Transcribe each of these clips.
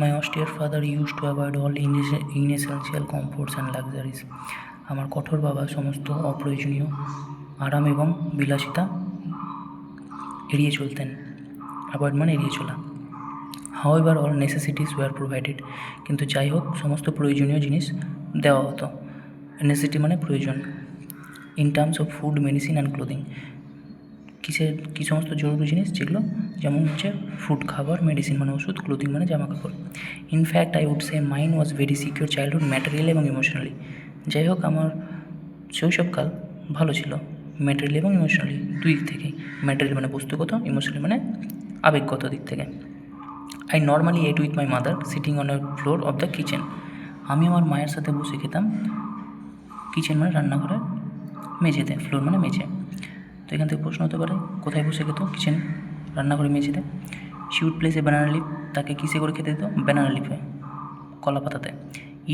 My austere father used to avoid all inessential comforts and luxuries. আমার কঠোর বাবা সমস্ত অপ্রয়োজনীয় আরাম এবং বিলাসিতা এড়িয়ে চলতেন। অ্যাভয়েড মানে এড়িয়ে চলা। However all necessities were provided, কিন্তু যাই হোক সমস্ত প্রয়োজনীয় জিনিস দেওয়া হতো। নেসেসিটি মানে প্রয়োজন। In terms of food, medicine and clothing, কী সমস্ত জরুরি জিনিস যেগুলো, যেমন হচ্ছে ফুড খাবার, মেডিসিন মানে ওষুধ, ক্লোদিং মানে জামা কাপড়। In fact I would say mine was very secure childhood, material এবং ইমোশনালি। যাই হোক আমার শৈশবকাল ভালো ছিল, ম্যাটেরিয়াল এবং ইমোশনালি দুই দিক থেকেই। ম্যাটেরিয়াল মানে বস্তুগত, ইমোশনালি মানে আবেগগত দিক থেকে। I normally ate with my mother sitting on a floor of the kitchen. আমি আমার মায়ের সাথে বসে খেতাম কিচেন মানে রান্নাঘরের মেঝেতে, ফ্লোর মানে মেঝে। তো এখান থেকে প্রশ্ন হতে পারে কোথায় বসে খেত? কিচেন, রান্নাঘরে মেঝেতে। She would place a banana leaf, তাকে কিসে করে খেতে দিত? ব্যানানা লিফে, কলা পাতাতে।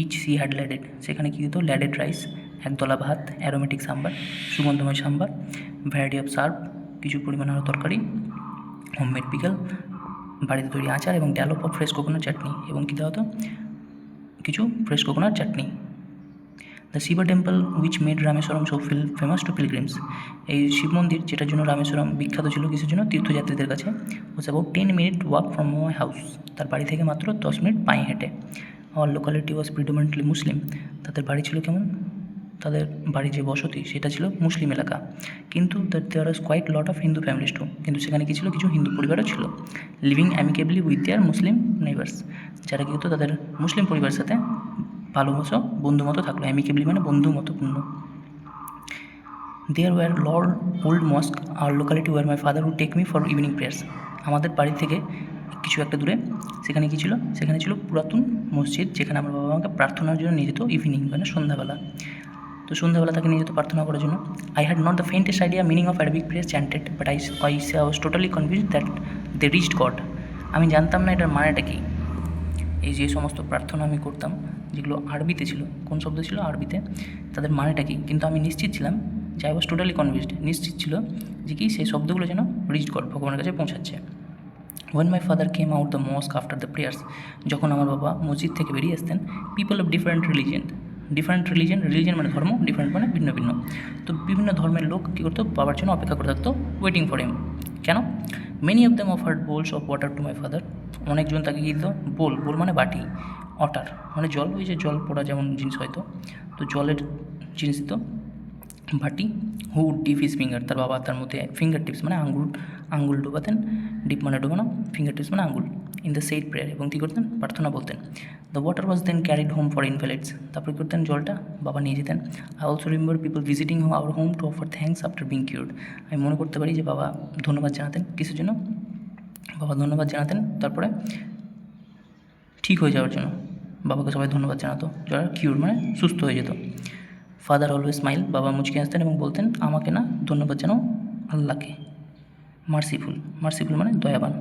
ইচ সি হ্যাড ল্যাডেড, সেখানে কী দিত? ল্যাডেড রাইস, একদলা ভাত, অ্যারোমেটিক সাম্বার, সুগন্ধময় সাম্বার, ভ্যারাইটি অফ সার্ভ, কিছু পরিমাণ আরও তরকারি, হোমমেড পিকল, বাড়িতে তৈরি আচার, এবং dollop of fresh coconut chutney, এবং কী দেওয়া হতো? কিছু fresh coconut chutney. The Shiva temple which made Rameshwaram so famous to pilgrims, এই শিব মন্দির যেটার জন্য রামেশ্বরম বিখ্যাত ছিল, কিসের জন্য? তীর্থযাত্রীদের কাছে। Was about 10 minute walk from my house, তার বাড়ি থেকে মাত্র 10 মিনিট পায়ে হেঁটে। আওয়ার লোকালিটি ওয়াজ প্রিডোমিনেন্টলি মুসলিম, তাদের বাড়ি ছিল কেমন? তাদের বাড়ি যে বসতি সেটা ছিল মুসলিম এলাকা, কিন্তু there was quite lot of Hindu families too, কিন্তু সেখানে কী ছিল? কিছু হিন্দু পরিবারও ছিল। Living amicably with their Muslim neighbours, যারা কী হতো? তাদের মুসলিম পরিবারের সাথে ভালোবাসা বন্ধু মতো থাকলো। অ্যামিকেবলি মানে বন্ধু মতোপূর্ণ। দেয়ার ওয়ার ওল্ড মস্ক আর locality where my father would take me for evening prayers, আমাদের বাড়ি থেকে কিছু একটা দূরে সেখানে কী ছিল? সেখানে ছিল পুরাতন মসজিদ, যেখানে আমার বাবা আমাকে প্রার্থনার জন্য নিয়ে যেত ইভিনিং মানে সন্ধ্যাবেলা। তো সন্ধ্যাবেলা তাকে নিয়ে যেত প্রার্থনা করার জন্য। I had not the faintest idea meaning of Arabic prayer chanted, but I was totally convinced that they reached God. আমি জানতাম না এটার মানেটা কী। এই যে সমস্ত প্রার্থনা আমি করতাম যেগুলো আরবিতে ছিল, কোন শব্দ ছিল? আরবিতে, তাদের মানেটা কী? কিন্তু আমি নিশ্চিত ছিলাম যে আই ওয়াজ টোটালি কনভিন্সড, নিশ্চিত ছিল যে কি সেই শব্দগুলো যেন রিচ গড, ভগবানের কাছে পৌঁছাচ্ছে। When my father came out the mosque after the prayers, যখন আমার বাবা মসজিদ থেকে বেরিয়ে আসতেন, পিপল অফ ডিফারেন্ট রিলিজিয়ন মানে ধর্ম, ডিফারেন্ট মানে ভিন্ন ভিন্ন, তো বিভিন্ন ধর্মের লোক কী করতো? বাবার জন্য অপেক্ষা করে থাকতো, ওয়েটিং ফর হিম। কেন? Many of them offered bowls of water to my father, অনেকজন তাকে কী দিত? বোল মানে বাটি, ওয়াটার মানে জল, ওই যে জল পড়া যেমন জিনিস হয়তো, তো জলের জিনিস দিত, বাটি। হু ডিপ হিজ ফিঙ্গার, তার বাবা তার মধ্যে ফিঙ্গার টিপস মানে আঙ্গুল ডোবাতেন, ডিপ মানে ডোবানো, ফিঙ্গার টিপস মানে আঙ্গুল, ইন দ্য সেইড প্রেয়ার, এবং কী করতেন? প্রার্থনা বলতেন। The water was then carried home for invalids, তারপরে কী করতেন? জলটা বাবা নিয়ে যেতেন। I also remember people visiting our home to offer thanks after being cured, আমি মনে করতে পারি যে বাবা ধন্যবাদ জানাতেন, কিসের জন্য? বাবা ধন্যবাদ জানাতেন তারপরে ঠিক হয়ে যাওয়ার জন্য, বাবাকে সবাই ধন্যবাদ জানাতো, যারা কিউর মানে সুস্থ হয়ে যেত। ফাদার অলওয়েজ স্মাইল, বাবা মুচকি আসতেন এবং বলতেন আমাকে না, ধন্যবাদ জানাও আল্লাহকে। মার্সিফুল মানে দয়াবান।